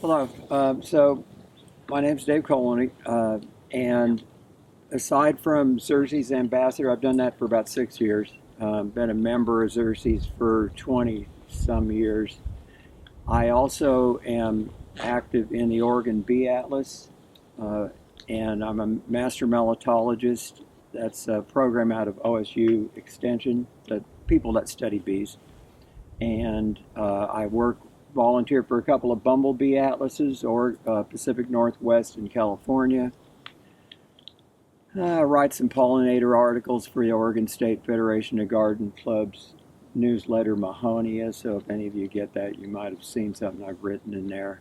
Hello. So my name's Dave Kollen, and aside from Xerces Ambassador, I've done that for about 6 years. Been a member of Xerces for 20 some years. I also am active in the Oregon Bee Atlas, and I'm a master melittologist. That's a program out of OSU Extension, the people that study bees. And I volunteer for a couple of bumblebee atlases, or Pacific Northwest in California. Write some pollinator articles for the Oregon State Federation of Garden Clubs newsletter, Mahonia. So if any of you get that, you might have seen something I've written in there.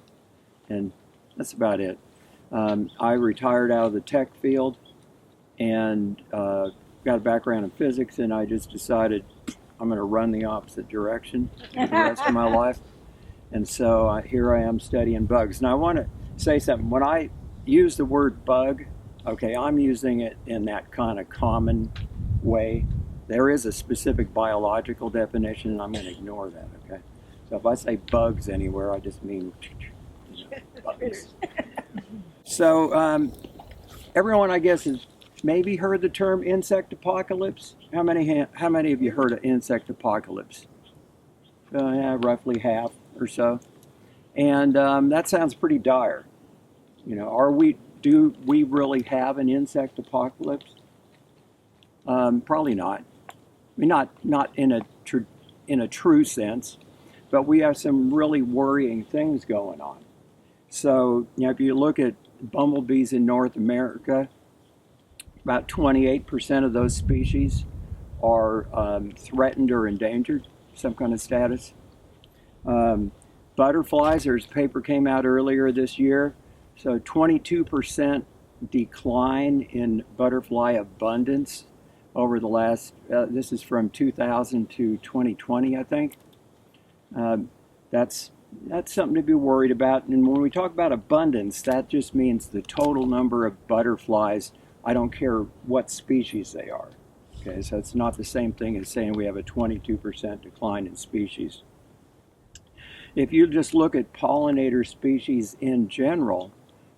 And that's about it. I retired out of the tech field and got a background in physics, and I just decided I'm going to run the opposite direction for the rest of my life. And so here I am studying bugs. Now I want to say something. When I use the word bug, okay, I'm using it in that kind of common way. There is a specific biological definition, and I'm going to ignore that, okay? So if I say bugs anywhere, I just mean bugs. So everyone, I guess, has maybe heard the term insect apocalypse. How many of you heard of insect apocalypse? Yeah, roughly half or so. And that sounds pretty dire. You know, do we really have an insect apocalypse? Probably not. I mean, not in a true sense, but we have some really worrying things going on. So, you know, if you look at bumblebees in North America, about 28% of those species are threatened or endangered, some kind of status. Butterflies, there's a paper came out earlier this year, so 22% decline in butterfly abundance over the last, this is from 2000 to 2020, I think. That's something to be worried about. And when we talk about abundance, that just means the total number of butterflies. I don't care what species they are. Okay, so it's not the same thing as saying we have a 22% decline in species. If you just look at pollinator species in general,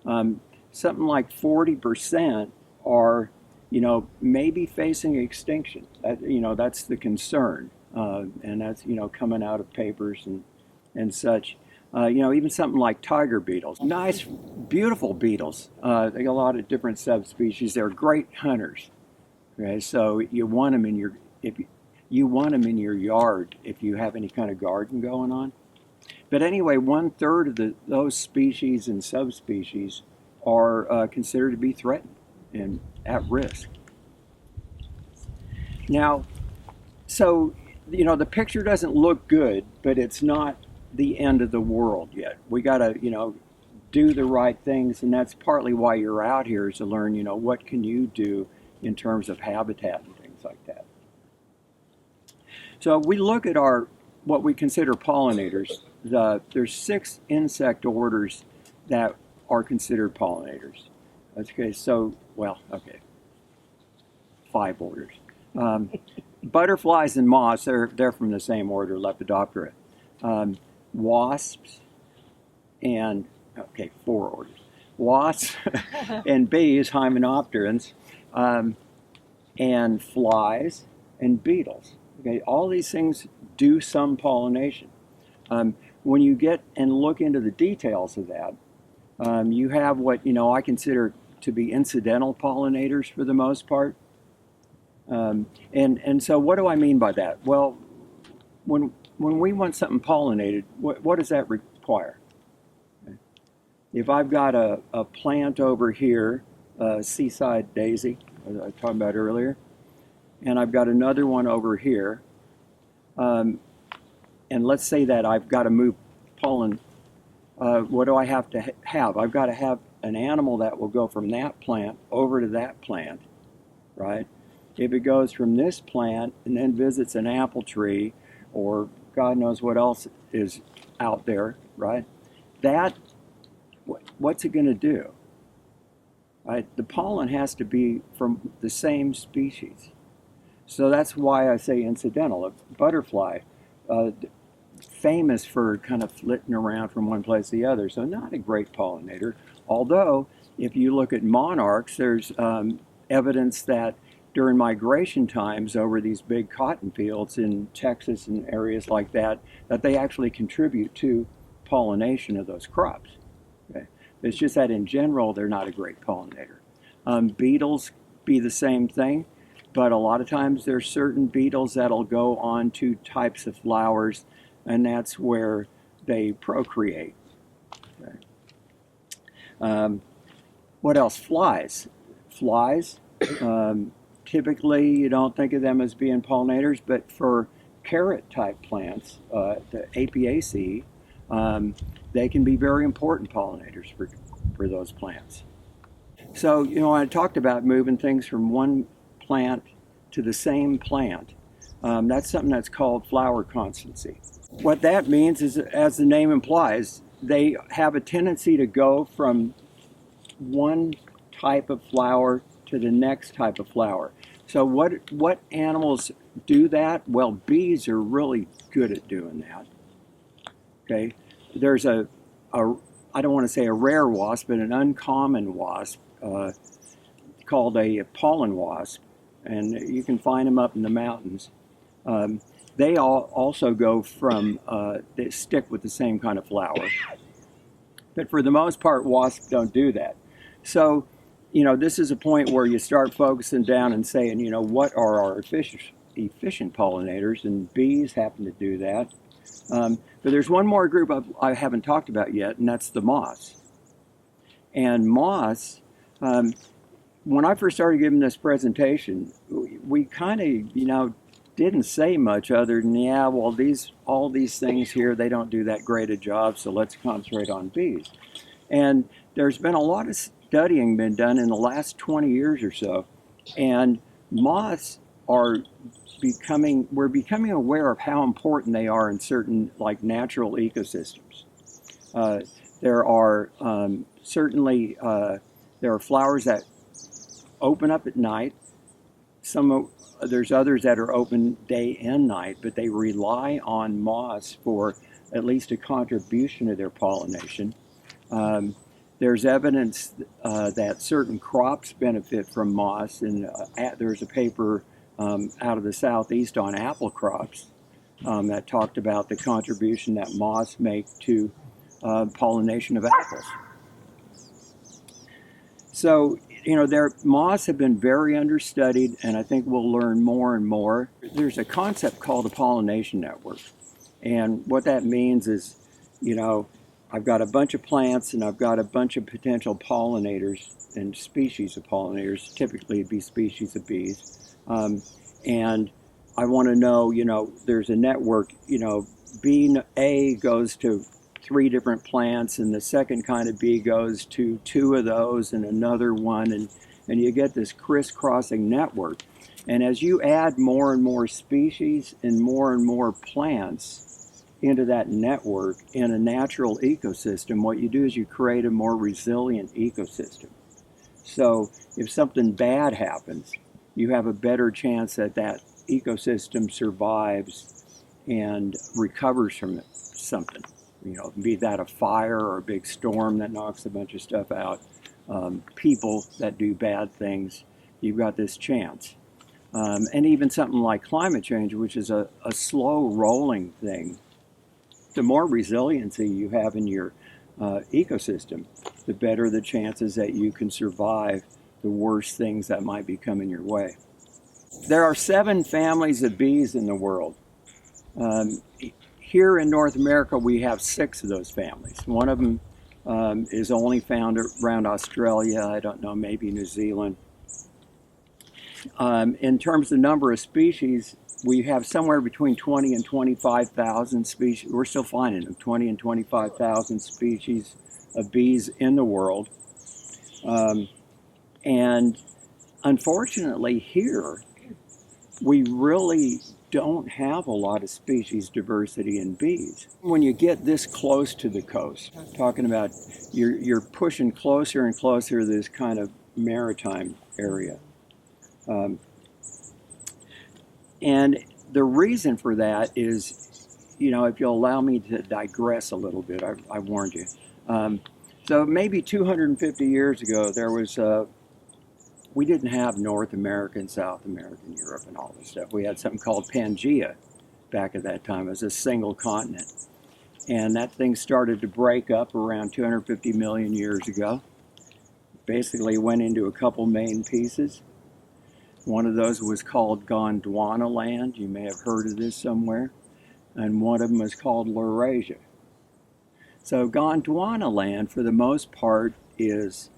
something like 40% are, you know, maybe facing extinction. That's the concern, and that's, you know, coming out of papers and such. Even something like tiger beetles, nice, beautiful beetles. They got a lot of different subspecies. They're great hunters. Okay, so you want them in your yard if you have any kind of garden going on. But anyway, 1/3 of those species and subspecies are considered to be threatened and at risk. Now, so, you know, the picture doesn't look good, but it's not the end of the world yet. We got to, you know, do the right things, and that's partly why you're out here, is to learn, you know, what can you do in terms of habitat and things like that. So we look at what we consider pollinators. There's 6 insect orders that are considered pollinators. Okay, so, 5 orders. Butterflies and moths, they're from the same order, Lepidoptera. Wasps and, 4 orders. Wasps and bees, hymenopterans, and flies and beetles. Okay, all these things do some pollination. When you get and look into the details of that, you have what, you know, I consider to be incidental pollinators for the most part. And so what do I mean by that? Well, when we want something pollinated, what does that require? Okay. If I've got a plant over here, seaside daisy, as I talked about earlier, and I've got another one over here, and let's say that I've got to move pollen, what do I have to have? I've got to have an animal that will go from that plant over to that plant, right? if it goes from this plant and then visits an apple tree, or God knows what else is out there, right? What's it going to do? Right? The pollen has to be from the same species. So that's why I say incidental. A butterfly, famous for kind of flitting around from one place to the other, so not a great pollinator. Although, if you look at monarchs, there's evidence that during migration times over these big cotton fields in Texas and areas like that, that they actually contribute to pollination of those crops. Okay? It's just that in general, they're not a great pollinator. Beetles be the same thing, but a lot of times there's certain beetles that'll go on to types of flowers, and that's where they procreate. Okay. What else? Flies. Flies, typically you don't think of them as being pollinators, but for carrot-type plants, the Apiaceae, they can be very important pollinators for those plants. So, you know, I talked about moving things from one plant to the same plant. That's something that's called flower constancy. What that means is, as the name implies, they have a tendency to go from one type of flower to the next type of flower. So what animals do that? Well, bees are really good at doing that. Okay, there's I don't want to say a rare wasp, but an uncommon wasp called a pollen wasp, and you can find them up in the mountains. They also go from, they stick with the same kind of flower. But for the most part, wasps don't do that. So, you know, this is a point where you start focusing down and saying, you know, what are our efficient pollinators? And bees happen to do that. But there's one more group I haven't talked about yet, and that's the moths. And moths, when I first started giving this presentation, we kind of, you know, didn't say much other than, yeah, well, all these things here, they don't do that great a job, so let's concentrate on bees. And there's been a lot of studying been done in the last 20 years or so, and moths are we're becoming aware of how important they are in certain, like, natural ecosystems. There are certainly there are flowers that open up at night. There's others that are open day and night, but they rely on moths for at least a contribution to their pollination. There's evidence that certain crops benefit from moths, and there's a paper out of the southeast on apple crops that talked about the contribution that moths make to pollination of apples. So, you know, moths have been very understudied, and I think we'll learn more and more. There's a concept called a pollination network, and what that means is, you know, I've got a bunch of plants and I've got a bunch of potential pollinators and species of pollinators. Typically it'd be species of bees, and I want to know, you know, there's a network, you know, bee A goes to 3 different plants, and the second kind of bee goes to 2 of those and another one, and you get this crisscrossing network. And as you add more and more species and more plants into that network in a natural ecosystem, what you do is you create a more resilient ecosystem. So if something bad happens, you have a better chance that that ecosystem survives and recovers from something. You know, be that a fire or a big storm that knocks a bunch of stuff out, people that do bad things, you've got this chance. And even something like climate change, which is a slow rolling thing, the more resiliency you have in your ecosystem, the better the chances that you can survive the worst things that might be coming your way. There are 7 families of bees in the world. Here in North America, we have 6 of those families. One of them is only found around Australia, I don't know, maybe New Zealand. In terms of number of species, we have somewhere between 20 and 25,000 species. We're still finding them, 20 and 25,000 species of bees in the world. And unfortunately here, we really don't have a lot of species diversity in bees. When you get this close to the coast, talking about you're pushing closer and closer to this kind of maritime area. And the reason for that is, if you'll allow me to digress a little bit, I warned you. So maybe 250 years ago, we didn't have North America and South America and Europe and all this stuff. We had something called Pangea back at that time. It was a single continent. And that thing started to break up around 250 million years ago. Basically went into a couple main pieces. One of those was called Gondwana land. You may have heard of this somewhere. And one of them was called Laurasia. So Gondwana land, for the most part, is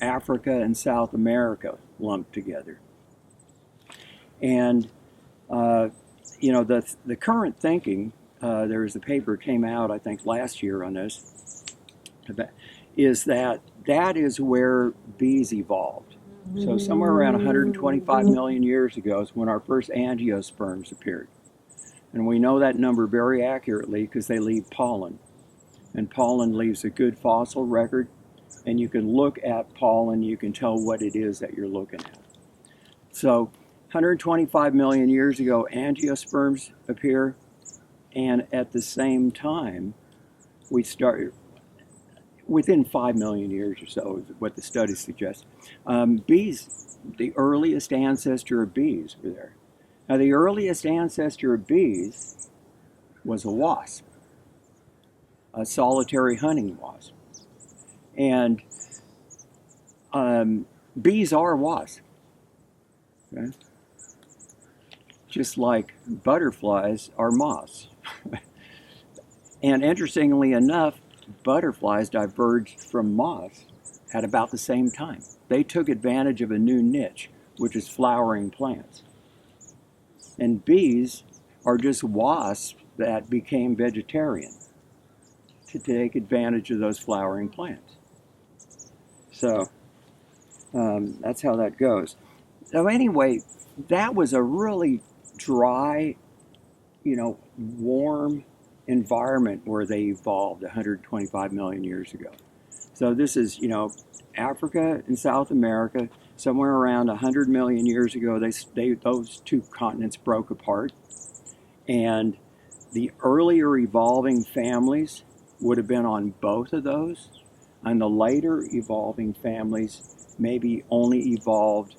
Africa and South America lumped together. And, the current thinking, there's a paper came out, I think, last year on this, is that is where bees evolved. So somewhere around 125 million years ago is when our first angiosperms appeared. And we know that number very accurately because they leave pollen. And pollen leaves a good fossil record. And you can look at pollen, you can tell what it is that you're looking at. So 125 million years ago, angiosperms appear. And at the same time, we start, within 5 million years or so, is what the studies suggest. Bees, the earliest ancestor of bees were there. Now, the earliest ancestor of bees was a wasp, a solitary hunting wasp. And bees are wasps, okay? Just like butterflies are moths. And interestingly enough, butterflies diverged from moths at about the same time. They took advantage of a new niche, which is flowering plants. And bees are just wasps that became vegetarian to take advantage of those flowering plants. So that's how that goes. So anyway, that was a really dry, warm environment where they evolved 125 million years ago. So this is, Africa and South America. Somewhere around 100 million years ago, those two continents broke apart. And the earlier evolving families would have been on both of those. And the later evolving families maybe only evolved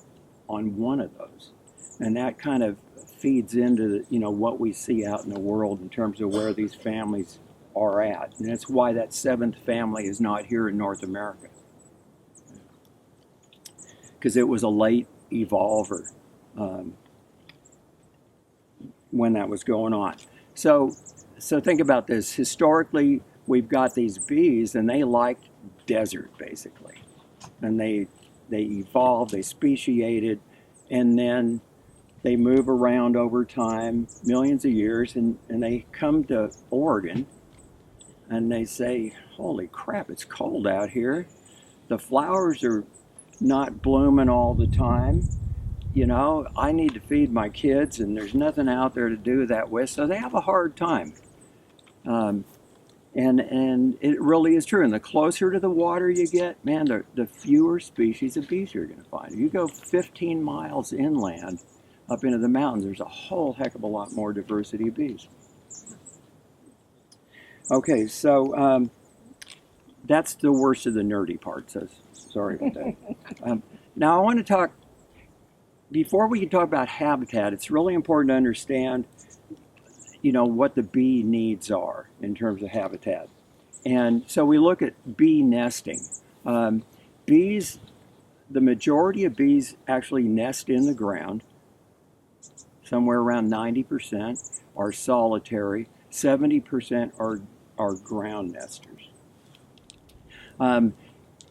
on one of those. And that kind of feeds into what we see out in the world in terms of where these families are at. And that's why that seventh family is not here in North America. Because it was a late evolver when that was going on. So think about this. Historically, we've got these bees, and they liked desert, basically. And they evolved, they speciated, and then they move around over time, millions of years, and they come to Oregon, and they say, holy crap, it's cold out here. The flowers are not blooming all the time. I need to feed my kids, and there's nothing out there to do that with, so they have a hard time. And it really is true. And the closer to the water you get, man, the fewer species of bees you're going to find. If you go 15 miles inland up into the mountains, there's a whole heck of a lot more diversity of bees. Okay, so that's the worst of the nerdy parts. So sorry about that. Now I want to talk, before we can talk about habitat, it's really important to understand what the bee needs are in terms of habitat. And so we look at bee nesting. Bees, the majority of bees actually nest in the ground. Somewhere around 90% are solitary. 70% are ground nesters.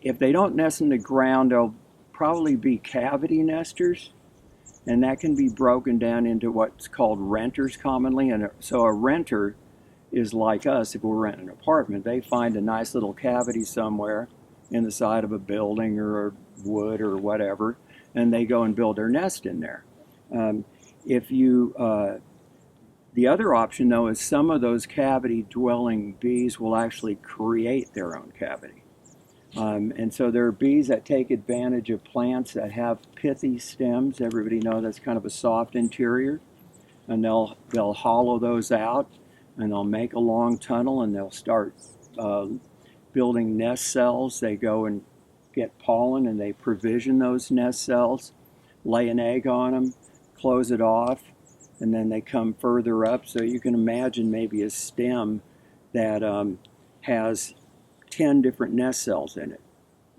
If they don't nest in the ground, they'll probably be cavity nesters. And that can be broken down into what's called renters commonly. And so a renter is like us. If we're renting an apartment, they find a nice little cavity somewhere in the side of a building or wood or whatever, and they go and build their nest in there. if you the other option, though, is some of those cavity-dwelling bees will actually create their own cavity. And so there are bees that take advantage of plants that have pithy stems. Everybody knows that's kind of a soft interior. And they'll hollow those out, and they'll make a long tunnel, and they'll start building nest cells. They go and get pollen, and they provision those nest cells, lay an egg on them, close it off, and then they come further up. So you can imagine maybe a stem that has 10 different nest cells in it.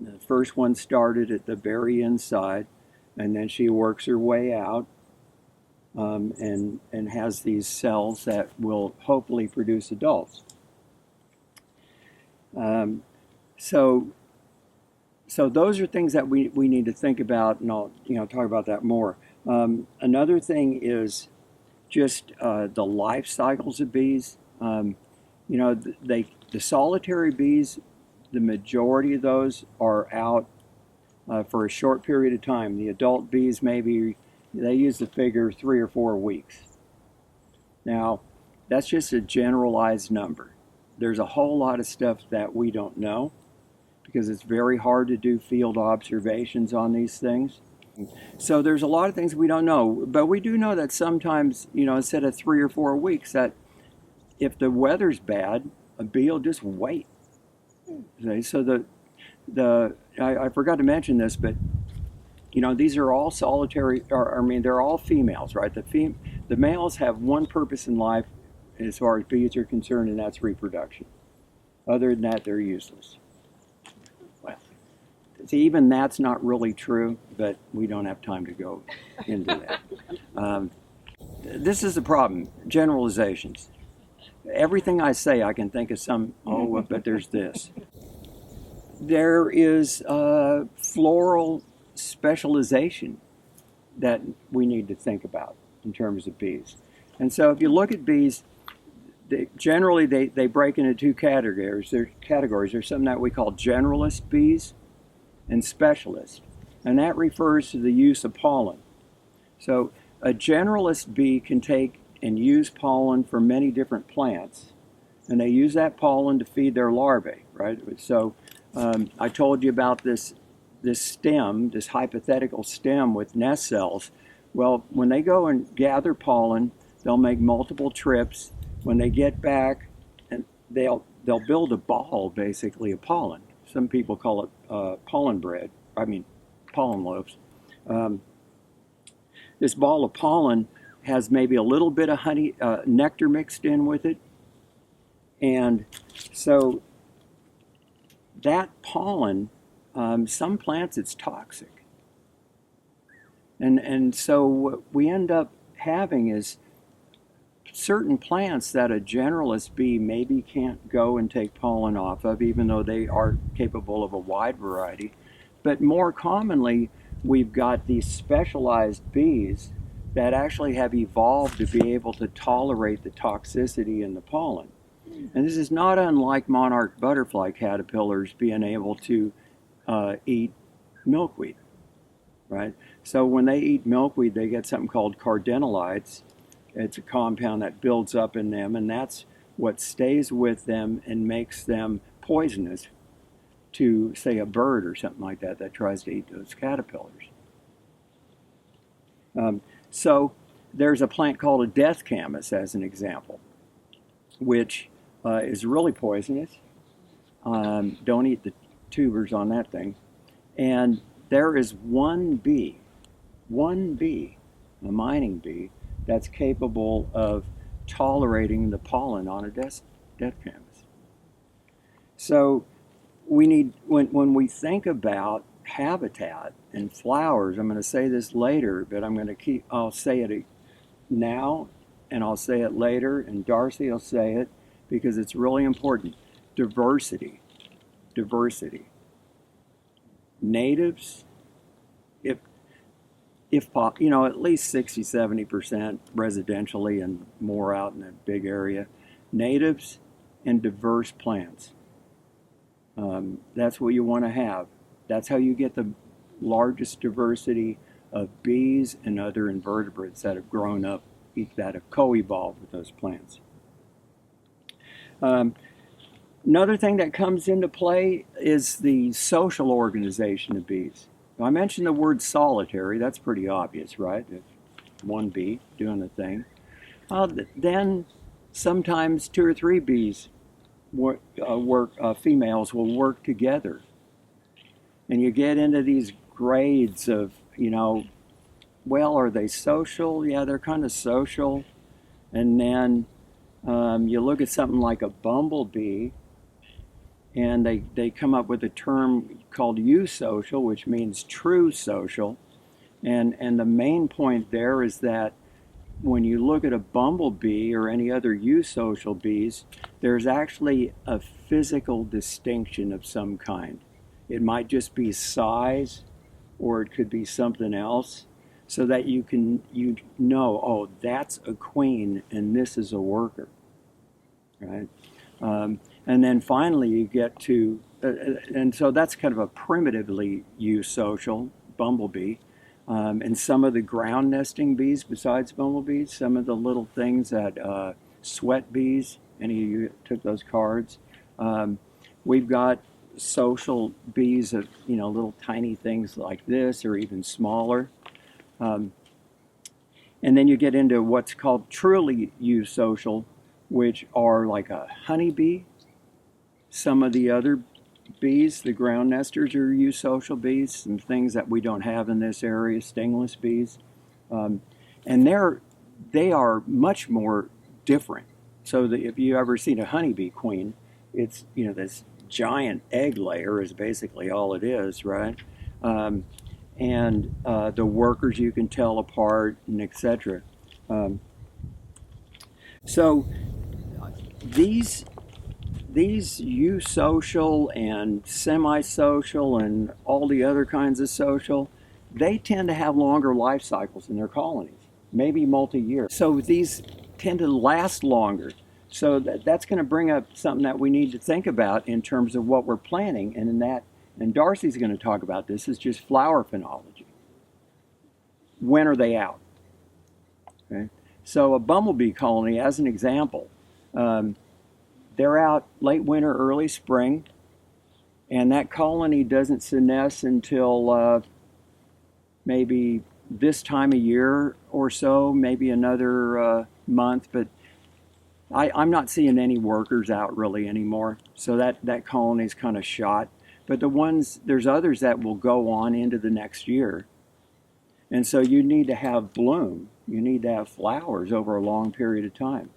The first one started at the very inside, and then she works her way out and has these cells that will hopefully produce adults. So those are things that we need to think about, and I'll talk about that more. Another thing is just the life cycles of bees. The solitary bees, the majority of those are out for a short period of time. The adult bees, maybe they use the figure 3 or 4 weeks. Now, that's just a generalized number. There's a whole lot of stuff that we don't know because it's very hard to do field observations on these things. So there's a lot of things we don't know, but we do know that sometimes, instead of 3 or 4 weeks, that if the weather's bad, a bee will just wait. Okay, so I forgot to mention this, but these are all solitary, they're all females, right? The males have one purpose in life as far as bees are concerned, and that's reproduction. Other than that, they're useless. See, even that's not really true, but we don't have time to go into that. This is the problem, generalizations. Everything I say, I can think of some, but there's this. There is floral specialization that we need to think about in terms of bees. And so if you look at bees, generally they break into 2 categories. There's something that we call generalist bees and specialist, and that refers to the use of pollen. So a generalist bee can take and use pollen from many different plants, and they use that pollen to feed their larvae, right? So I told you about this stem, this hypothetical stem with nest cells. Well, when they go and gather pollen, they'll make multiple trips. When they get back, and they'll build a ball, basically, of pollen. Some people call it pollen loaves. This ball of pollen has maybe a little bit of honey, nectar mixed in with it. And so that pollen, some plants it's toxic. And so what we end up having is certain plants that a generalist bee maybe can't go and take pollen off of, even though they are capable of a wide variety. But more commonly, we've got these specialized bees that actually have evolved to be able to tolerate the toxicity in the pollen. And this is not unlike monarch butterfly caterpillars being able to eat milkweed, right? So when they eat milkweed, they get something called cardenolides. It's a compound that builds up in them, and that's what stays with them and makes them poisonous to, say, a bird or something like that that tries to eat those caterpillars. So there's a plant called a death camas, as an example, which is really poisonous. Don't eat the tubers on that thing. And there is one bee, a mining bee, that's capable of tolerating the pollen on a death camas. So we need, when we think about habitat and flowers, I'm going to say this later, but I'll say it now, and I'll say it later, and Darcy will say it, because it's really important. Diversity. Natives, if at least 60-70% residentially and more out in a big area. Natives and diverse plants. That's what you want to have. That's how you get the largest diversity of bees and other invertebrates that have grown up, that have co-evolved with those plants. Another thing that comes into play is the social organization of bees. Now, I mentioned the word solitary. That's pretty obvious, right? If one bee doing the thing. Then sometimes 2 or 3 bees females will work together. And you get into these grades of, well, are they social? Yeah, they're kind of social. And then you look at something like a bumblebee, and they come up with a term called eusocial, which means true social. And the main point there is that when you look at a bumblebee or any other eusocial bees, there's actually a physical distinction of some kind. It might just be size, or it could be something else, so that you know, oh, that's a queen and this is a worker, right? And then finally you get to, and so that's kind of a primitively eusocial bumblebee. And some of the ground nesting bees besides bumblebees, some of the little things that sweat bees, any of you took those cards, we've got social bees of, little tiny things like this or even smaller. And then you get into what's called truly eusocial, which are like a honeybee. Some of the other bees, the ground nesters, are eusocial bees, some things that we don't have in this area, stingless bees. And they are much more different. So that if you ever seen a honeybee queen, it's, this giant egg layer is basically all it is, right? And the workers you can tell apart, and etc. So these eusocial and semi-social and all the other kinds of social, they tend to have longer life cycles in their colonies, maybe multi-year. So these tend to last longer. So that's going to bring up something that we need to think about in terms of what we're planning, and Darcy's going to talk about this, is just flower phenology. When are they out? Okay. So a bumblebee colony, as an example, they're out late winter, early spring, and that colony doesn't senesce until maybe this time of year or so, maybe another month, but I'm not seeing any workers out really anymore, so that colony's kind of shot. But there's others that will go on into the next year. And so you need to have bloom. You need to have flowers over a long period of time.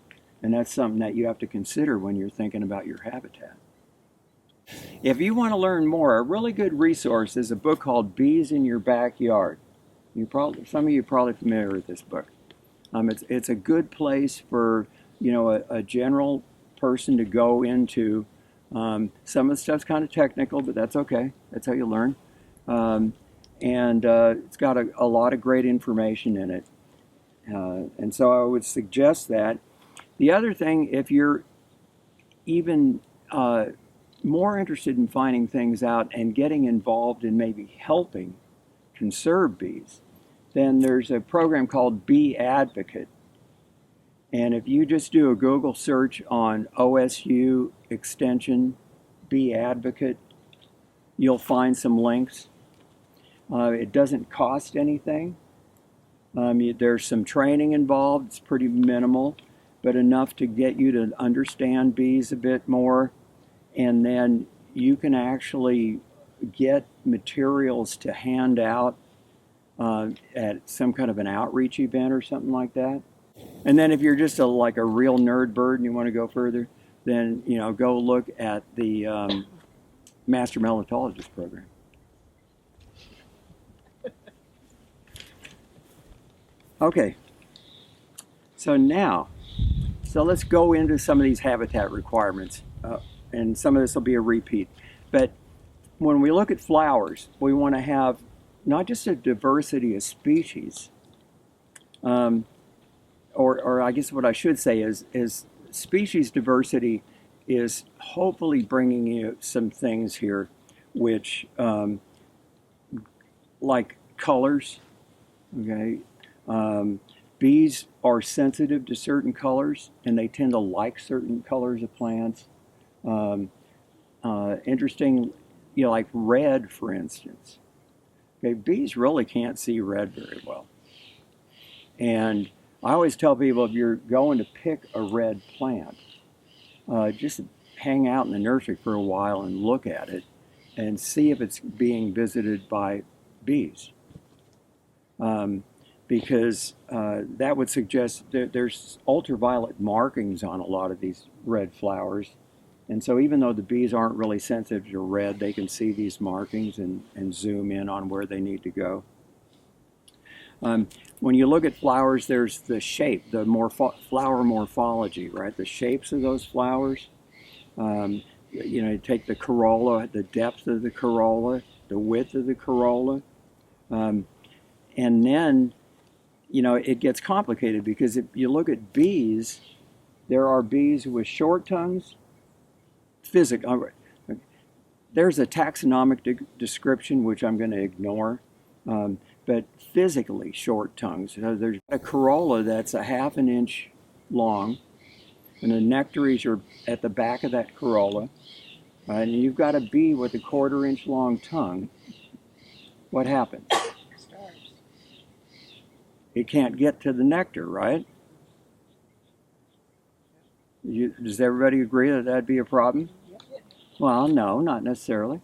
And that's something that you have to consider when you're thinking about your habitat. If you want to learn more, a really good resource is a book called Bees in Your Backyard. Some of you are probably familiar with this book. It's a good place for a general person to go into. Some of the stuff's kind of technical, but that's okay. That's how you learn. And it's got a lot of great information in it. And so I would suggest that. The other thing, if you're even more interested in finding things out and getting involved in maybe helping conserve bees, then there's a program called Bee Advocate. And if you just do a Google search on OSU extension Bee Advocate, you'll find some links. It doesn't cost anything. There's some training involved. It's pretty minimal, but enough to get you to understand bees a bit more. And then you can actually get materials to hand out at some kind of an outreach event or something like that. And then if you're just like a real nerd bird and you want to go further, then go look at the Master Melitologist program. Okay, so let's go into some of these habitat requirements, and some of this will be a repeat. But when we look at flowers, we want to have not just a diversity of species, or I guess what I should say is species diversity is hopefully bringing you some things here, which like colors. Okay. Bees are sensitive to certain colors, and they tend to like certain colors of plants. Interesting, like red, for instance. Okay, bees really can't see red very well. And I always tell people, if you're going to pick a red plant, just hang out in the nursery for a while and look at it and see if it's being visited by bees. Because that would suggest that there's ultraviolet markings on a lot of these red flowers. And so even though the bees aren't really sensitive to red, they can see these markings and zoom in on where they need to go. When you look at flowers, there's the shape, the flower morphology, right? The shapes of those flowers. You take the corolla, the depth of the corolla, the width of the corolla. And then, it gets complicated because if you look at bees, there are bees with short tongues. There's a taxonomic description, which I'm going to ignore. But physically short tongues. There's a corolla that's a half an inch long, and the nectaries are at the back of that corolla. And you've got a bee with a 1/4 inch long tongue. What happens? Stars. It can't get to the nectar, right? Does everybody agree that that'd be a problem? Well, no, not necessarily.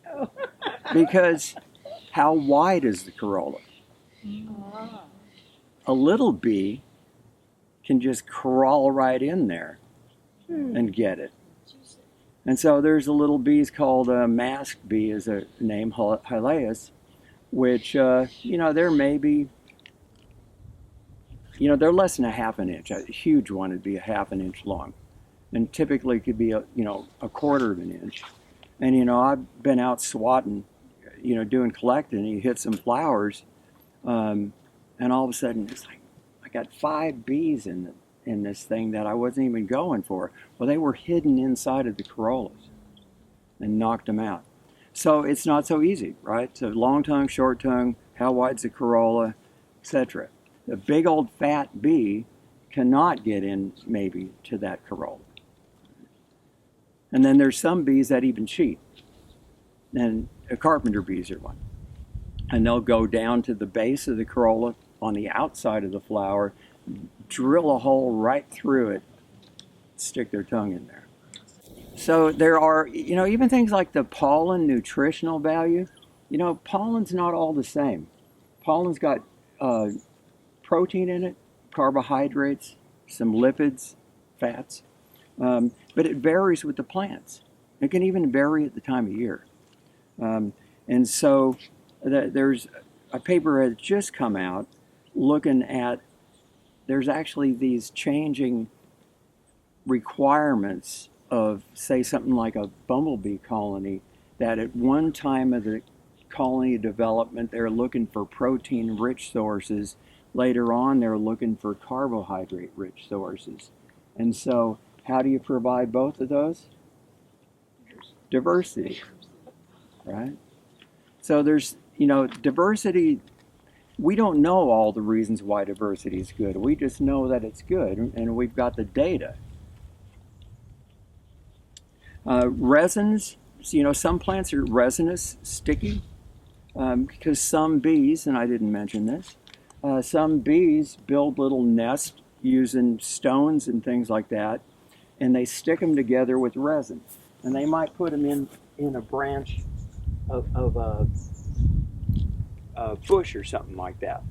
No. Because how wide is the corolla? A little bee can just crawl right in there and get it. And so there's a little bees called a masked bee, is a name, Hylaeus, which, they're maybe, they're less than a half an inch. A huge one would be a half an inch long. And typically could be, a 1/4 of an inch. And, I've been out swatting, doing collecting, and you hit some flowers, and all of a sudden it's like, I got 5 bees in this thing that I wasn't even going for. Well, they were hidden inside of the corollas and knocked them out. So it's not so easy, right? So long tongue, short tongue, how wide's the corolla, etc. The big old fat bee cannot get in maybe to that corolla. And then there's some bees that even cheat. And carpenter bees are one. And they'll go down to the base of the corolla on the outside of the flower, drill a hole right through it, stick their tongue in there. So there are, even things like the pollen nutritional value. Pollen's not all the same. Pollen's got protein in it, carbohydrates, some lipids, fats, but it varies with the plants. It can even vary at the time of year. And so there's a paper that has just come out looking at, there's actually these changing requirements of, say, something like a bumblebee colony, that at one time of the colony development, they're looking for protein-rich sources. Later on, they're looking for carbohydrate-rich sources. And so how do you provide both of those? Diversity, right? So there's, diversity. We don't know all the reasons why diversity is good. We just know that it's good, and we've got the data. Resins, some plants are resinous, sticky, because some bees, and I didn't mention this, some bees build little nests using stones and things like that, and they stick them together with resin. And they might put them in a branch of a bush or something like that.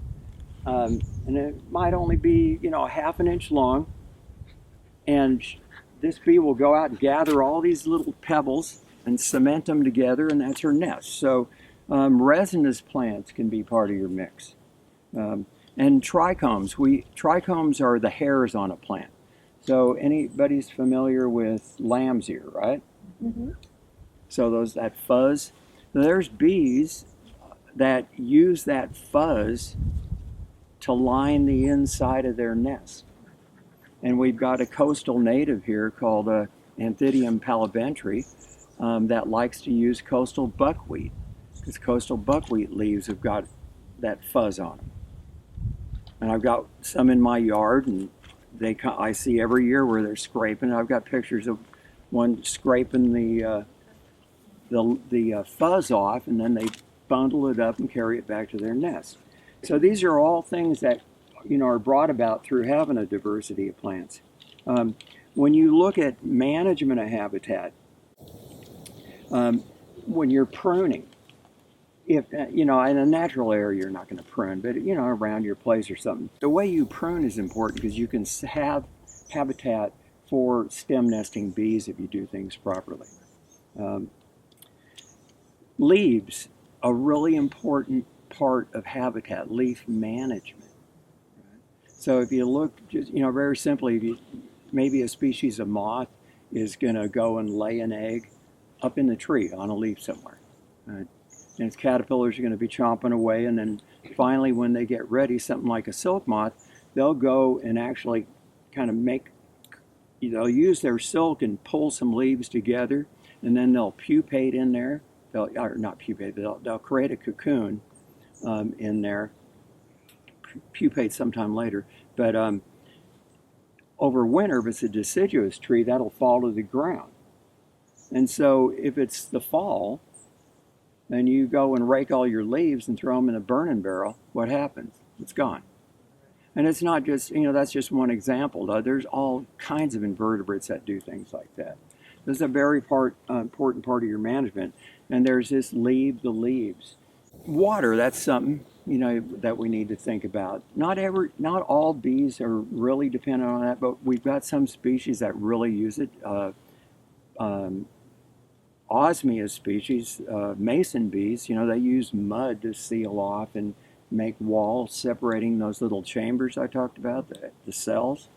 And it might only be, a half an inch long. And this bee will go out and gather all these little pebbles and cement them together, and that's her nest. So resinous plants can be part of your mix. And trichomes. Trichomes are the hairs on a plant. So anybody's familiar with lamb's ear, right? Mm-hmm. So that fuzz. There's bees that use that fuzz to line the inside of their nest. And we've got a coastal native here called Anthidium paliventri that likes to use coastal buckwheat, because coastal buckwheat leaves have got that fuzz on them. And I've got some in my yard, and I see every year where they're scraping. I've got pictures of one scraping the fuzz off, and then they bundle it up and carry it back to their nest. So these are all things that are brought about through having a diversity of plants. When you look at management of habitat, when you're pruning, if in a natural area you're not going to prune, but around your place or something, the way you prune is important because you can have habitat for stem nesting bees if you do things properly. Leaves, a really important part of habitat, leaf management. So if you look, just very simply, maybe a species of moth is going to go and lay an egg up in the tree on a leaf somewhere. And its caterpillars are going to be chomping away, and then finally when they get ready, something like a silk moth, they'll go and actually kind of they'll use their silk and pull some leaves together, and then they'll pupate in there. Not pupate, but they'll create a cocoon in there. Pupate sometime later, but over winter, if it's a deciduous tree, that'll fall to the ground. And so if it's the fall and you go and rake all your leaves and throw them in a burning barrel, what happens? It's gone. And it's not just, that's just one example. There's all kinds of invertebrates that do things like that. This is a very important part of your management. And there's this leave the leaves. Water, that's something that we need to think about. Not all bees are really dependent on that, but we've got some species that really use it. Osmia species, mason bees, they use mud to seal off and make walls separating those little chambers I talked about, the cells.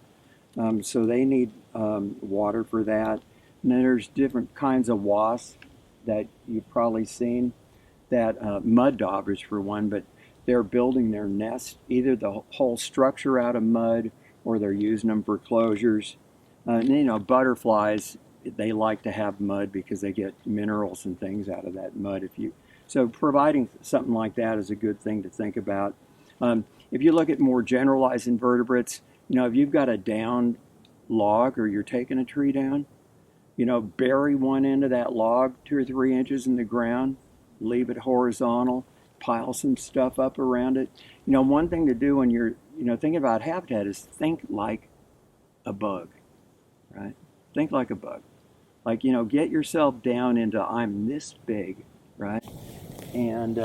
So they need water for that. And then there's different kinds of wasps that you've probably seen. That mud daubers for one, but they're building their nest, either the whole structure out of mud or they're using them for closures. Butterflies, they like to have mud because they get minerals and things out of that mud. So providing something like that is a good thing to think about. If you look at more generalized invertebrates, if you've got a downed log or you're taking a tree down, bury one end of that log 2 or 3 inches in the ground, leave it horizontal, pile some stuff up around it. One thing to do when you're, thinking about habitat is think like a bug, right? Think like a bug. Like, get yourself down into I'm this big, right? And,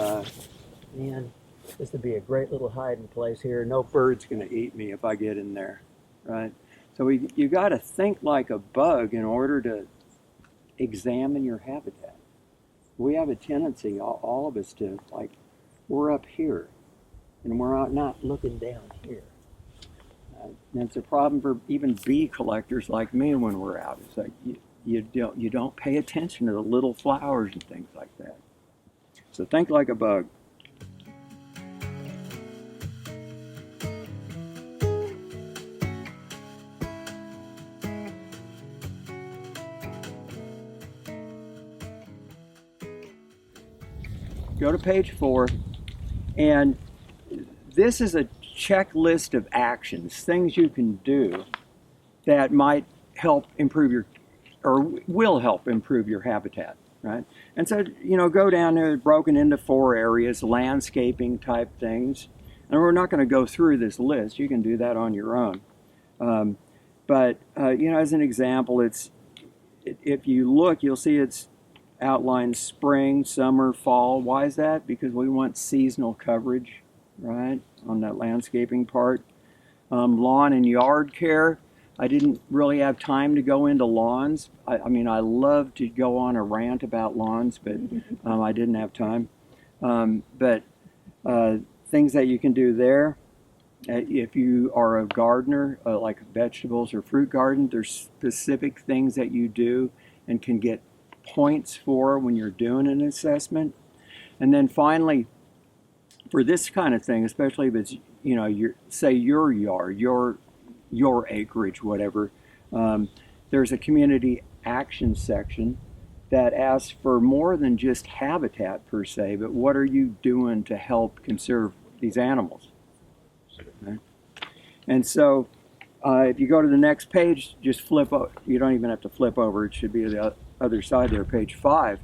man, this would be a great little hiding place here. No bird's going to eat me if I get in there, right? So you got to think like a bug in order to examine your habitat. We have a tendency, all of us, to we're up here and we're not looking down here. And it's a problem for even bee collectors like me when we're out. It's like you don't pay attention to the little flowers and things like that. So think like a bug. Go to page 4, and this is a checklist of actions, things you can do that might help improve will help improve your habitat, right? And so, go down there, broken into 4 areas, landscaping type things. And we're not going to go through this list. You can do that on your own. But as an example, if you look, you'll see it's outlined spring, summer, fall. Why is that? Because we want seasonal coverage, right, on that landscaping part. Lawn and yard care. I didn't really have time to go into lawns. I mean, I love to go on a rant about lawns, but I didn't have time. But things that you can do there. If you are a gardener, like vegetables or fruit garden, there's specific things that you do and can get points for when you're doing an assessment. And then finally, for this kind of thing, especially if it's, say your yard, your acreage, whatever, there's a community action section that asks for more than just habitat per se, but what are you doing to help conserve these animals? Okay. And so if you go to the next page, just flip over. You don't even have to flip over. It should be the other side there, page 5.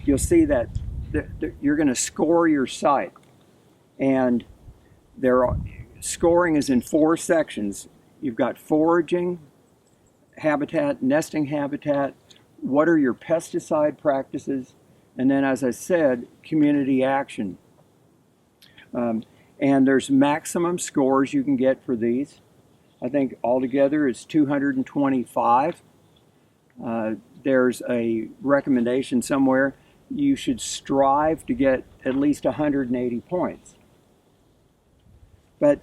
You'll see that you're going to score your site. And scoring is in 4 sections. You've got foraging, habitat, nesting habitat, what are your pesticide practices, and then, as I said, community action. And there's maximum scores you can get for these. I think altogether it's 225. There's a recommendation somewhere. You should strive to get at least 180 points. But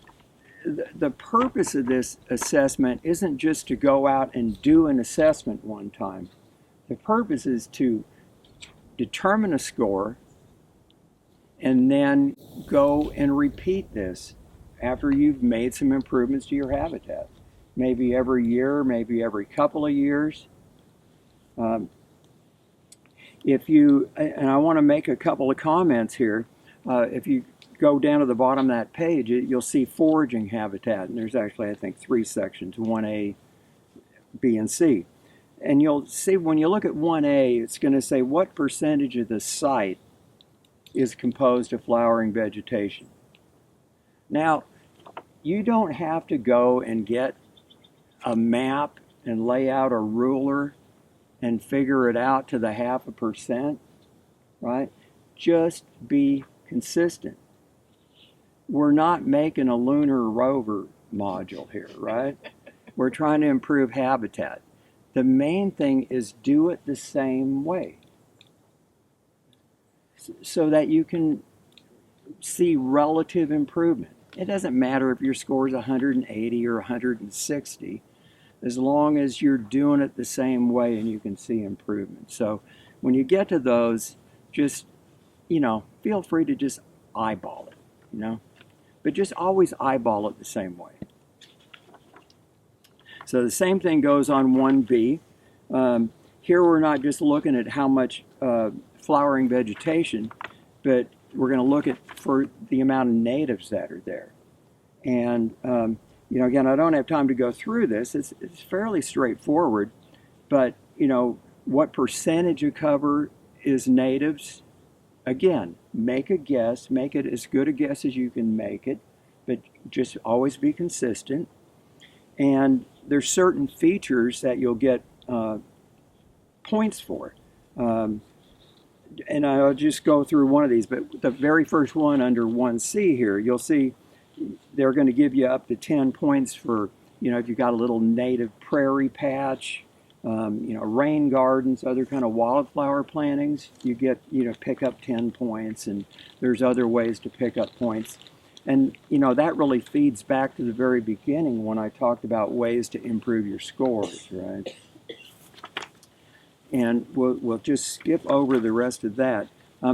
the purpose of this assessment isn't just to go out and do an assessment one time. The purpose is to determine a score and then go and repeat this after you've made some improvements to your habitat. Maybe every year, maybe every couple of years. And I want to make a couple of comments here. If you go down to the bottom of that page, you'll see foraging habitat. And there's actually, I think, 3 sections, 1A, B, and C. And you'll see when you look at 1A, it's going to say what percentage of the site is composed of flowering vegetation. Now, you don't have to go and get a map and lay out a ruler and figure it out to the 0.5%, right? Just be consistent. We're not making a lunar rover module here, right? We're trying to improve habitat. The main thing is do it the same way so that you can see relative improvement. It doesn't matter if your score is 180 or 160, as long as you're doing it the same way and you can see improvement. So when you get to those, just, feel free to just eyeball it, but just always eyeball it the same way. So the same thing goes on 1B. Here we're not just looking at how much flowering vegetation, but we're going to look at for the amount of natives that are there. And again, I don't have time to go through this. It's fairly straightforward, but what percentage of cover is natives? Again, make a guess. Make it as good a guess as you can make it, but just always be consistent. And there's certain features that you'll get points for. And I'll just go through one of these, but the very first one under 1C here, you'll see they're going to give you up to 10 points for, if you've got a little native prairie patch, rain gardens, other kind of wildflower plantings, you get, pick up 10 points, and there's other ways to pick up points. And, that really feeds back to the very beginning when I talked about ways to improve your scores, right? And we'll just skip over the rest of that.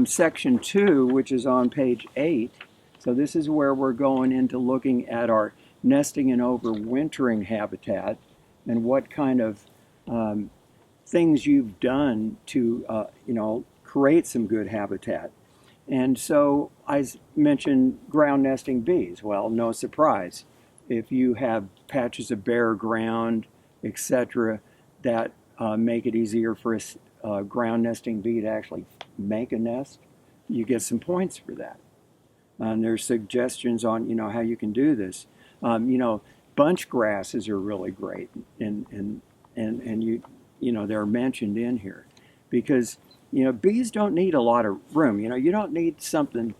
Section 2, which is on page 8, so this is where we're going into looking at our nesting and overwintering habitat and what kind of things you've done to, create some good habitat. And so I mentioned ground nesting bees. Well, no surprise. If you have patches of bare ground, etc., that make it easier for a ground nesting bee to actually make a nest, you get some points for that. And there's suggestions on how you can do this. Bunch grasses are really great, and they're mentioned in here because bees don't need a lot of room. You don't need something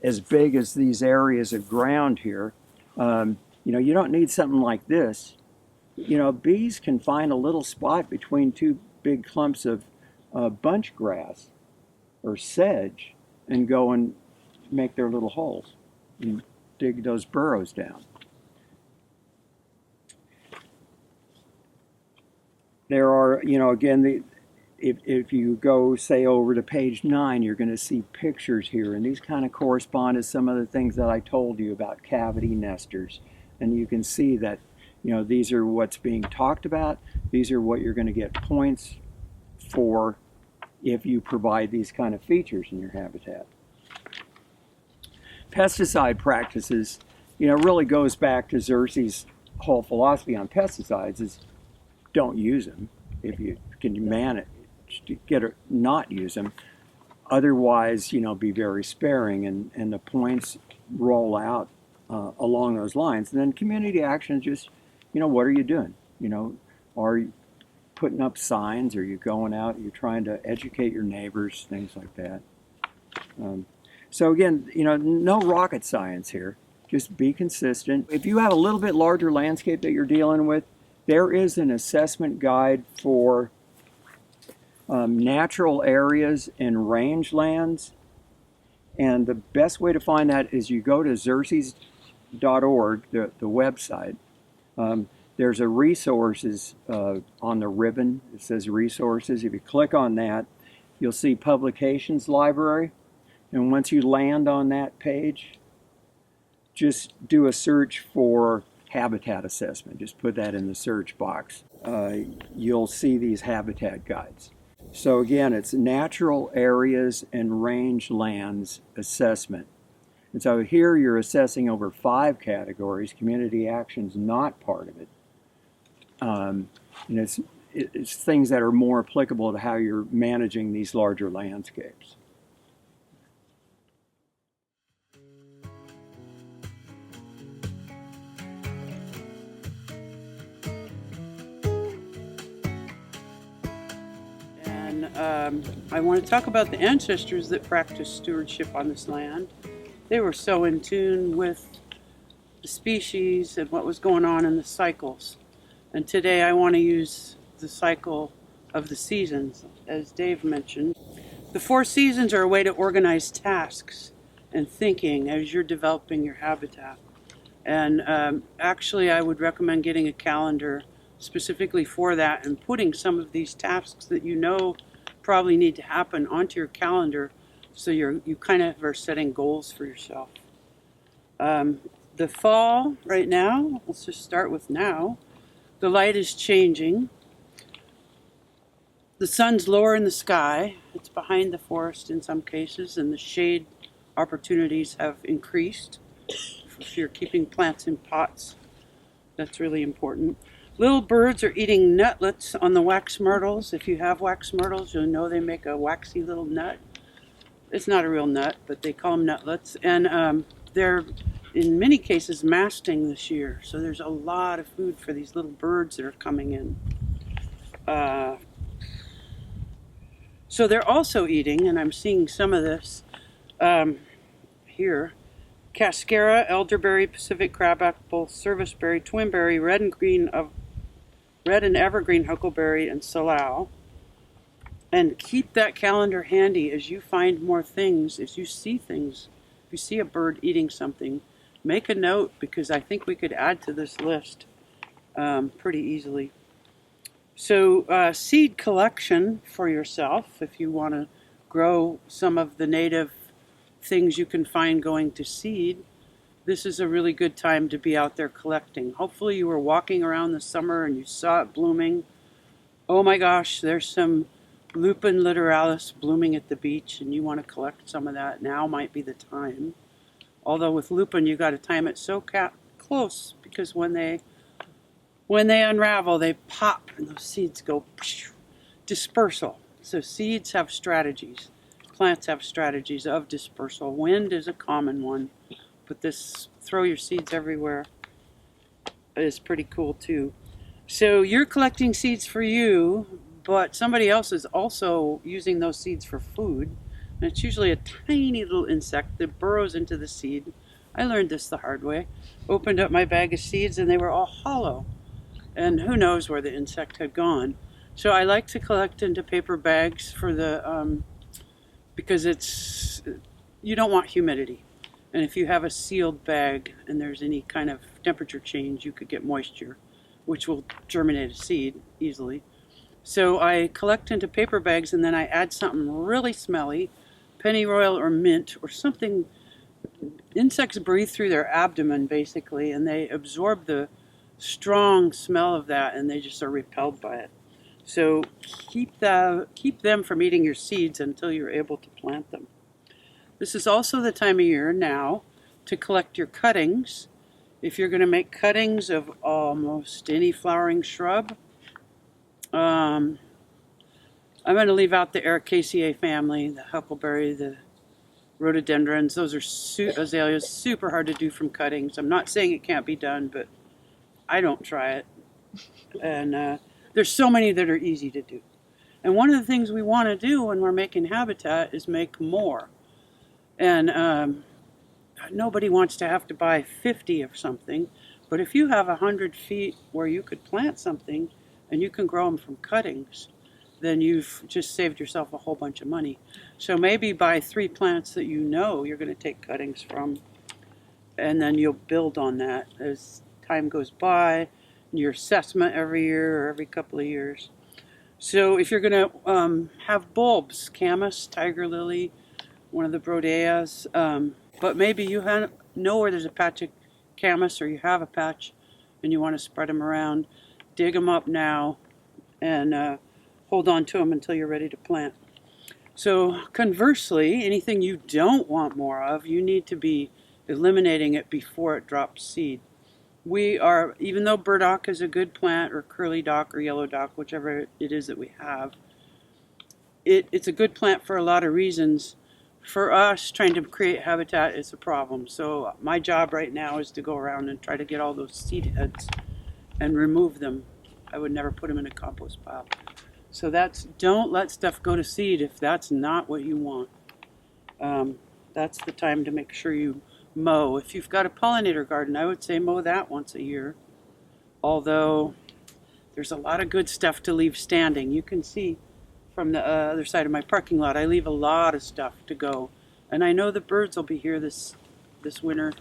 as big as these areas of ground here. You don't need something like this. Bees can find a little spot between 2 big clumps of bunch grass or sedge and go and make their little holes and dig those burrows down. There are, again, if you go, say, over to page 9, you're going to see pictures here, and these kind of correspond to some of the things that I told you about cavity nesters. And you can see that these are what's being talked about. These are what you're going to get points for if you provide these kind of features in your habitat. Pesticide practices, really goes back to Xerces' whole philosophy on pesticides is don't use them if you can manage to not use them. Otherwise, be very sparing, and the points roll out along those lines. And then community action is just, what are you doing? Are you putting up signs? Are you going out? You're trying to educate your neighbors, things like that. So again, no rocket science here. Just be consistent. If you have a little bit larger landscape that you're dealing with, there is an assessment guide for natural areas and rangelands. And the best way to find that is you go to xerces.org, the website. There's a resources on the ribbon. It says resources. If you click on that, you'll see publications library. And once you land on that page, just do a search for habitat assessment. Just put that in the search box. You'll see these habitat guides. So again, it's natural areas and rangelands assessment. And so here you're assessing over 5 categories. Community action's not part of it. And it's things that are more applicable to how you're managing these larger landscapes. I want to talk about the ancestors that practiced stewardship on this land. They were so in tune with the species and what was going on in the cycles. And today I want to use the cycle of the seasons, as Dave mentioned. The 4 seasons are a way to organize tasks and thinking as you're developing your habitat. And actually I would recommend getting a calendar specifically for that and putting some of these tasks that probably need to happen onto your calendar, so you kind of are setting goals for yourself. The fall right now, let's just start with now. The light is changing. The sun's lower in the sky. It's behind the forest in some cases, and the shade opportunities have increased. If you're keeping plants in pots, that's really important. Little birds are eating nutlets on the wax myrtles. If you have wax myrtles, you'll know they make a waxy little nut. It's not a real nut, but they call them nutlets. And they're, in many cases, masting this year. So there's a lot of food for these little birds that are coming in. So they're also eating, and I'm seeing some of this here. Cascara, elderberry, Pacific crabapple, serviceberry, twinberry, red and evergreen huckleberry, and salal. And keep that calendar handy as you find more things, as you see things. If you see a bird eating something, make a note, because I think we could add to this list pretty easily. So seed collection for yourself, if you want to grow some of the native things you can find going to seed, this is a really good time to be out there collecting. Hopefully you were walking around this summer and you saw it blooming. Oh my gosh, there's some lupin littoralis blooming at the beach, and you want to collect some of that. Now might be the time. Although with lupin you got to time it so close, because when they unravel, they pop and those seeds go dispersal. So seeds have strategies. Plants have strategies of dispersal. Wind is a common one, but this throw your seeds everywhere is pretty cool too. So you're collecting seeds for you, but somebody else is also using those seeds for food. And it's usually a tiny little insect that burrows into the seed. I learned this the hard way. Opened up my bag of seeds and they were all hollow. And who knows where the insect had gone. So I like to collect into paper bags for the because you don't want humidity. And if you have a sealed bag and there's any kind of temperature change, you could get moisture, which will germinate a seed easily. So I collect into paper bags, and then I add something really smelly, pennyroyal or mint or something. Insects breathe through their abdomen basically, and they absorb the strong smell of that, and they just are repelled by it. So keep them from eating your seeds until you're able to plant them. This is also the time of year now to collect your cuttings. If you're going to make cuttings of almost any flowering shrub, I'm going to leave out the Ericaceae family, the huckleberry, the rhododendrons. Those are azaleas, super hard to do from cuttings. I'm not saying it can't be done, but I don't try it. And there's so many that are easy to do. And one of the things we want to do when we're making habitat is make more. And nobody wants to have to buy 50 of something, but if you have 100 feet where you could plant something and you can grow them from cuttings, then you've just saved yourself a whole bunch of money. So maybe buy 3 plants that you know you're going to take cuttings from, and then you'll build on that as time goes by, your assessment every year or every couple of years. So if you're going to have bulbs, camas, tiger lily, one of the brodeas, but maybe you know where there's a patch of camas, or you have a patch and you want to spread them around, dig them up now and hold on to them until you're ready to plant. So conversely, anything you don't want more of, you need to be eliminating it before it drops seed. Even though burdock is a good plant, or curly dock or yellow dock, whichever it is that we have, it's a good plant for a lot of reasons. For us, trying to create habitat is a problem. So my job right now is to go around and try to get all those seed heads and remove them. I would never put them in a compost pile. So don't let stuff go to seed if that's not what you want. That's the time to make sure you mow. If you've got a pollinator garden, I would say mow that once a year. Although there's a lot of good stuff to leave standing. You can see from the other side of my parking lot, I leave a lot of stuff to go. And I know the birds will be here this winter